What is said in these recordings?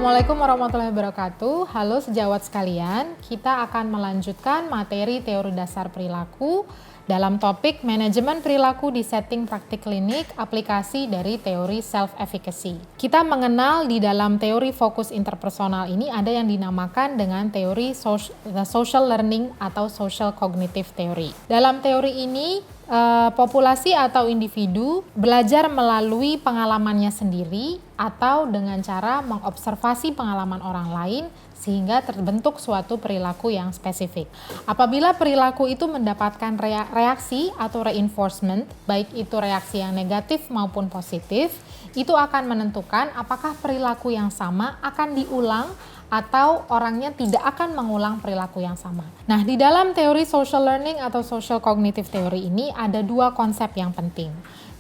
Assalamualaikum warahmatullahi wabarakatuh. Halo sejawat sekalian, kita akan melanjutkan materi teori dasar perilaku dalam topik manajemen perilaku di setting praktik klinik, aplikasi dari teori self-efficacy. Kita mengenal di dalam teori fokus interpersonal ini ada yang dinamakan dengan teori social learning atau social cognitive theory. Dalam teori ini, populasi atau individu belajar melalui pengalamannya sendiri atau dengan cara mengobservasi pengalaman orang lain sehingga terbentuk suatu perilaku yang spesifik. Apabila perilaku itu mendapatkan reaksi atau reinforcement, baik itu reaksi yang negatif maupun positif, itu akan menentukan apakah perilaku yang sama akan diulang atau orangnya tidak akan mengulang perilaku yang sama. Nah, di dalam teori social learning atau social cognitive theory ini ada dua konsep yang penting.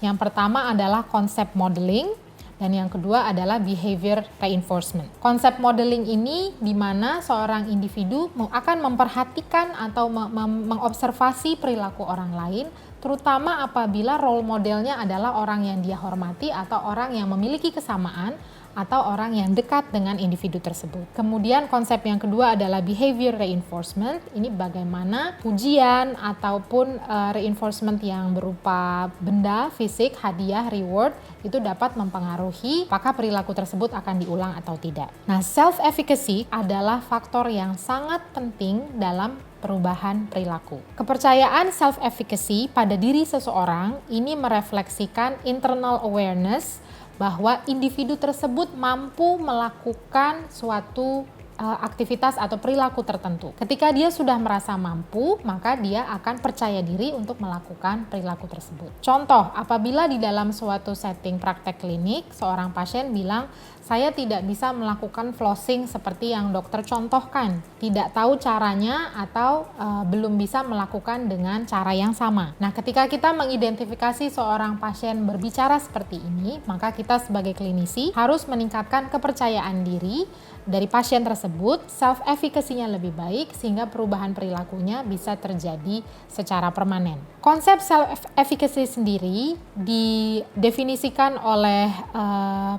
Yang pertama adalah konsep modeling dan yang kedua adalah behavior reinforcement. Konsep modeling ini di mana seorang individu akan memperhatikan atau mengobservasi perilaku orang lain, terutama apabila role modelnya adalah orang yang dia hormati atau orang yang memiliki kesamaan atau orang yang dekat dengan individu tersebut. Kemudian konsep yang kedua adalah behavior reinforcement. Ini bagaimana pujian ataupun reinforcement yang berupa benda, fisik, hadiah, reward itu dapat mempengaruhi apakah perilaku tersebut akan diulang atau tidak. Nah, self-efficacy adalah faktor yang sangat penting dalam perubahan perilaku. Kepercayaan self-efficacy pada diri seseorang ini merefleksikan internal awareness bahwa individu tersebut mampu melakukan suatu aktivitas atau perilaku tertentu. Ketika dia sudah merasa mampu, maka dia akan percaya diri untuk melakukan perilaku tersebut. Contoh, apabila di dalam suatu setting praktek klinik, seorang pasien bilang, saya tidak bisa melakukan flossing seperti yang dokter contohkan, tidak tahu caranya atau belum bisa melakukan dengan cara yang sama. Nah, ketika kita mengidentifikasi seorang pasien berbicara seperti ini, maka kita sebagai klinisi harus meningkatkan kepercayaan diri dari pasien tersebut, self-efficacy-nya lebih baik sehingga perubahan perilakunya bisa terjadi secara permanen. Konsep self-efficacy sendiri didefinisikan oleh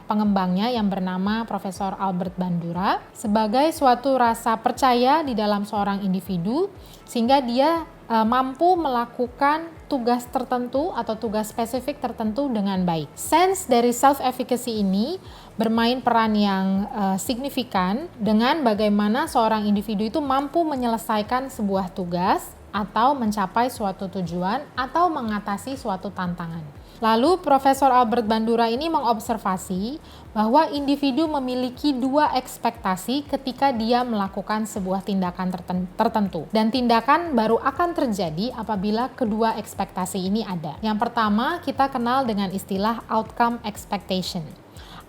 pengembangnya yang bernama Profesor Albert Bandura sebagai suatu rasa percaya di dalam seorang individu sehingga dia mampu melakukan tugas tertentu atau tugas spesifik tertentu dengan baik. Sense dari self-efficacy ini bermain peran yang signifikan dengan bagaimana seorang individu itu mampu menyelesaikan sebuah tugas atau mencapai suatu tujuan atau mengatasi suatu tantangan. Lalu Profesor Albert Bandura ini mengobservasi bahwa individu memiliki dua ekspektasi ketika dia melakukan sebuah tindakan tertentu. Dan tindakan baru akan terjadi apabila kedua ekspektasi ini ada. Yang pertama kita kenal dengan istilah outcome expectation.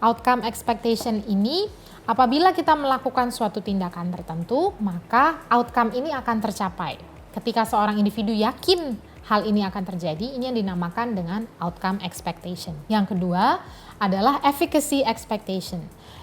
Outcome expectation ini apabila kita melakukan suatu tindakan tertentu, maka outcome ini akan tercapai. Ketika seorang individu yakin hal ini akan terjadi, ini yang dinamakan dengan outcome expectation. Yang kedua adalah efficacy expectation.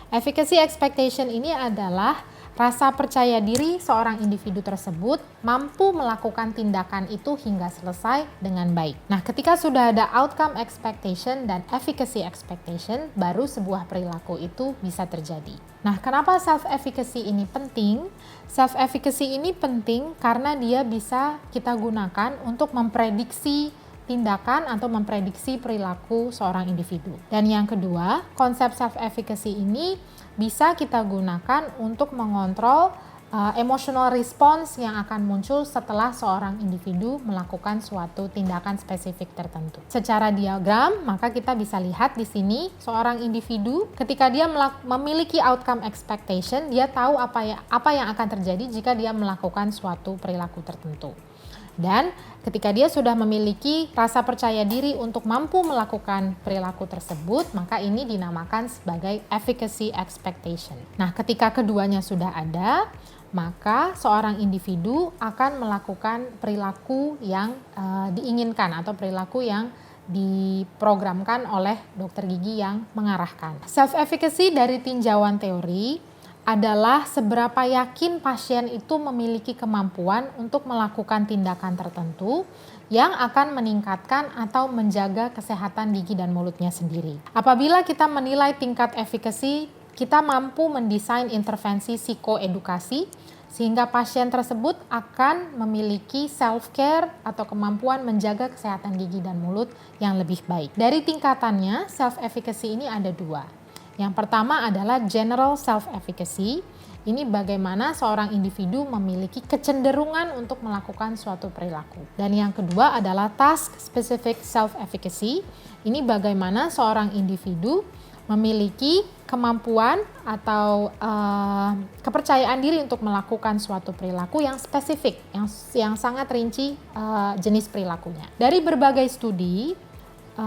Efficacy expectation ini adalah rasa percaya diri seorang individu tersebut mampu melakukan tindakan itu hingga selesai dengan baik. Nah, ketika sudah ada outcome expectation dan efficacy expectation, baru sebuah perilaku itu bisa terjadi. Nah, kenapa self-efficacy ini penting? Self-efficacy ini penting karena dia bisa kita gunakan untuk memprediksi tindakan atau memprediksi perilaku seorang individu. Dan yang kedua, konsep self-efficacy ini bisa kita gunakan untuk mengontrol emotional response yang akan muncul setelah seorang individu melakukan suatu tindakan spesifik tertentu. Secara diagram, maka kita bisa lihat di sini seorang individu ketika dia memiliki outcome expectation, dia tahu apa yang akan terjadi jika dia melakukan suatu perilaku tertentu. Dan ketika dia sudah memiliki rasa percaya diri untuk mampu melakukan perilaku tersebut, maka ini dinamakan sebagai efficacy expectation. Nah, ketika keduanya sudah ada, maka seorang individu akan melakukan perilaku yang diinginkan atau perilaku yang diprogramkan oleh dokter gigi yang mengarahkan. Self-efficacy dari tinjauan teori adalah seberapa yakin pasien itu memiliki kemampuan untuk melakukan tindakan tertentu yang akan meningkatkan atau menjaga kesehatan gigi dan mulutnya sendiri. Apabila kita menilai tingkat efikasi kita mampu mendesain intervensi psikoedukasi sehingga pasien tersebut akan memiliki self-care atau kemampuan menjaga kesehatan gigi dan mulut yang lebih baik. Dari tingkatannya, self-efficacy ini ada dua. Yang pertama adalah general self-efficacy. Ini bagaimana seorang individu memiliki kecenderungan untuk melakukan suatu perilaku. Dan yang kedua adalah task specific self-efficacy. Ini bagaimana seorang individu memiliki kemampuan atau kepercayaan diri untuk melakukan suatu perilaku yang spesifik, yang sangat rinci jenis perilakunya. Dari berbagai studi,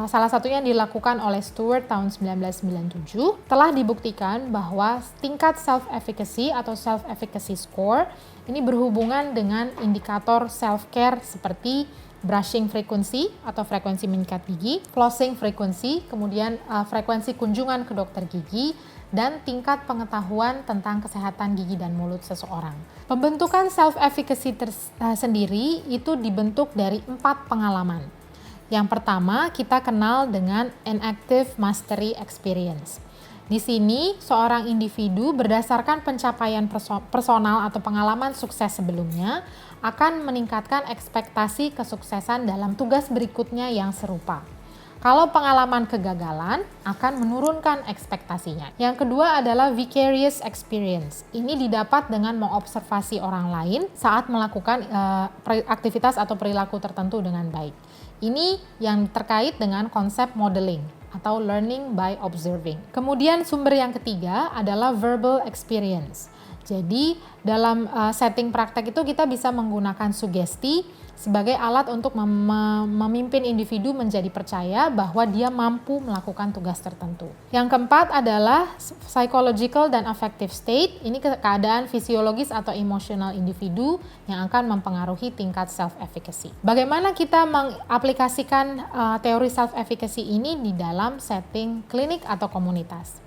salah satunya yang dilakukan oleh Stewart tahun 1997, telah dibuktikan bahwa tingkat self-efficacy atau self-efficacy score ini berhubungan dengan indikator self-care seperti brushing frequency atau frekuensi menyikat gigi, flossing frequency, kemudian frekuensi kunjungan ke dokter gigi, dan tingkat pengetahuan tentang kesehatan gigi dan mulut seseorang. Pembentukan self-efficacy sendiri itu dibentuk dari 4 pengalaman. Yang pertama, kita kenal dengan enactive mastery experience. Di sini, seorang individu berdasarkan pencapaian personal atau pengalaman sukses sebelumnya akan meningkatkan ekspektasi kesuksesan dalam tugas berikutnya yang serupa. Kalau pengalaman kegagalan akan menurunkan ekspektasinya. Yang kedua adalah vicarious experience. Ini didapat dengan mengobservasi orang lain saat melakukan aktivitas atau perilaku tertentu dengan baik. Ini yang terkait dengan konsep modeling atau learning by observing. Kemudian sumber yang ketiga adalah verbal experience. Jadi dalam setting praktek itu kita bisa menggunakan sugesti sebagai alat untuk memimpin individu menjadi percaya bahwa dia mampu melakukan tugas tertentu. Yang keempat adalah psychological dan affective state. Ini keadaan fisiologis atau emosional individu yang akan mempengaruhi tingkat self-efficacy. Bagaimana kita mengaplikasikan teori self-efficacy ini di dalam setting klinik atau komunitas?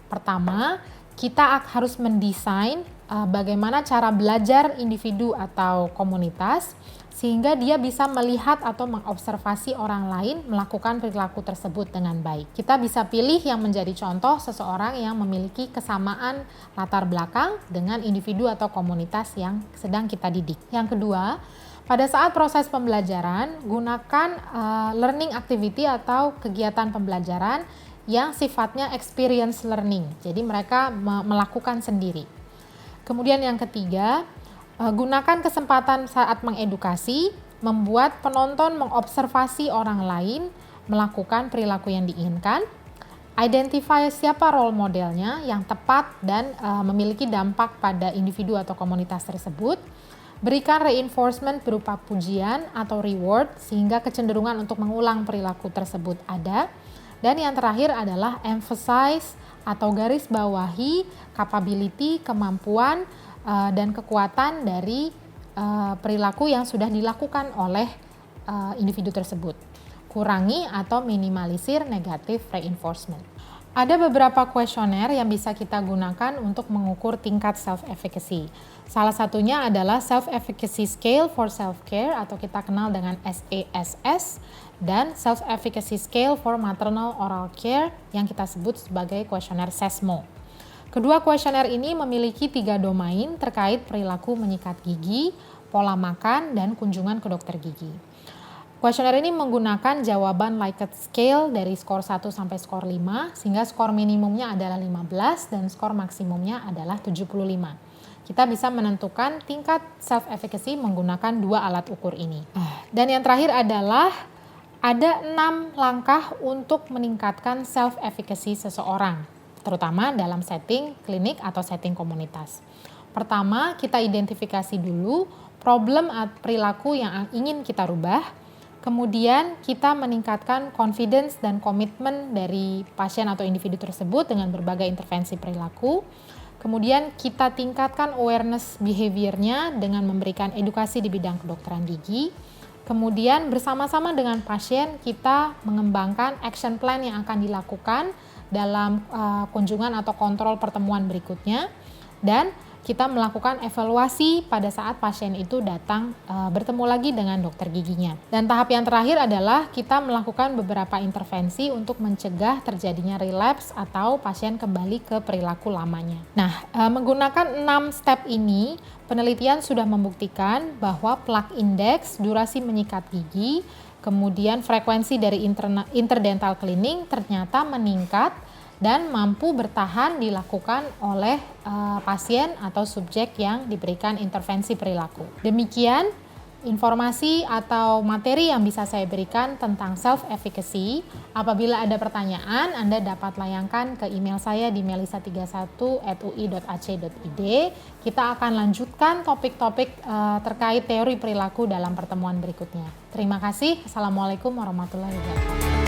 Pertama, kita harus mendesain bagaimana cara belajar individu atau komunitas sehingga dia bisa melihat atau mengobservasi orang lain melakukan perilaku tersebut dengan baik. Kita bisa pilih yang menjadi contoh seseorang yang memiliki kesamaan latar belakang dengan individu atau komunitas yang sedang kita didik. Yang kedua, pada saat proses pembelajaran, gunakan learning activity atau kegiatan pembelajaran yang sifatnya experience learning. Jadi mereka melakukan sendiri. Kemudian yang ketiga, gunakan kesempatan saat mengedukasi, membuat penonton mengobservasi orang lain melakukan perilaku yang diinginkan, identify siapa role modelnya yang tepat dan memiliki dampak pada individu atau komunitas tersebut, berikan reinforcement berupa pujian atau reward sehingga kecenderungan untuk mengulang perilaku tersebut ada, dan yang terakhir adalah emphasize atau garis bawahi capability, kemampuan, dan kekuatan dari perilaku yang sudah dilakukan oleh individu tersebut. Kurangi atau minimalisir negative reinforcement. Ada beberapa kuesioner yang bisa kita gunakan untuk mengukur tingkat self-efficacy. Salah satunya adalah Self-Efficacy Scale for Self-Care atau kita kenal dengan SASS, dan Self-Efficacy Scale for Maternal Oral Care yang kita sebut sebagai kuesioner SESMO. Kedua kuesioner ini memiliki 3 domain terkait perilaku menyikat gigi, pola makan, dan kunjungan ke dokter gigi. Kuesioner ini menggunakan jawaban Likert Scale dari skor 1 sampai skor 5, sehingga skor minimumnya adalah 15 dan skor maksimumnya adalah 75. Kita bisa menentukan tingkat self-efficacy menggunakan 2 alat ukur ini. Dan yang terakhir adalah ada 6 langkah untuk meningkatkan self-efficacy seseorang, terutama dalam setting klinik atau setting komunitas. Pertama, kita identifikasi dulu problem atau perilaku yang ingin kita rubah. Kemudian kita meningkatkan confidence dan komitmen dari pasien atau individu tersebut dengan berbagai intervensi perilaku. Kemudian kita tingkatkan awareness behavior-nya dengan memberikan edukasi di bidang kedokteran gigi. Kemudian bersama-sama dengan pasien kita mengembangkan action plan yang akan dilakukan dalam kunjungan atau kontrol pertemuan berikutnya. Dan kita melakukan evaluasi pada saat pasien itu datang bertemu lagi dengan dokter giginya. Dan tahap yang terakhir adalah kita melakukan beberapa intervensi untuk mencegah terjadinya relapse atau pasien kembali ke perilaku lamanya. Nah, menggunakan 6 step ini, penelitian sudah membuktikan bahwa plaque index, durasi menyikat gigi, kemudian frekuensi dari interdental cleaning ternyata meningkat dan mampu bertahan dilakukan oleh pasien atau subjek yang diberikan intervensi perilaku. Demikian informasi atau materi yang bisa saya berikan tentang self-efficacy. Apabila ada pertanyaan, Anda dapat layangkan ke email saya di melisa31@ui.ac.id. Kita akan lanjutkan topik-topik terkait teori perilaku dalam pertemuan berikutnya. Terima kasih. Assalamualaikum warahmatullahi wabarakatuh.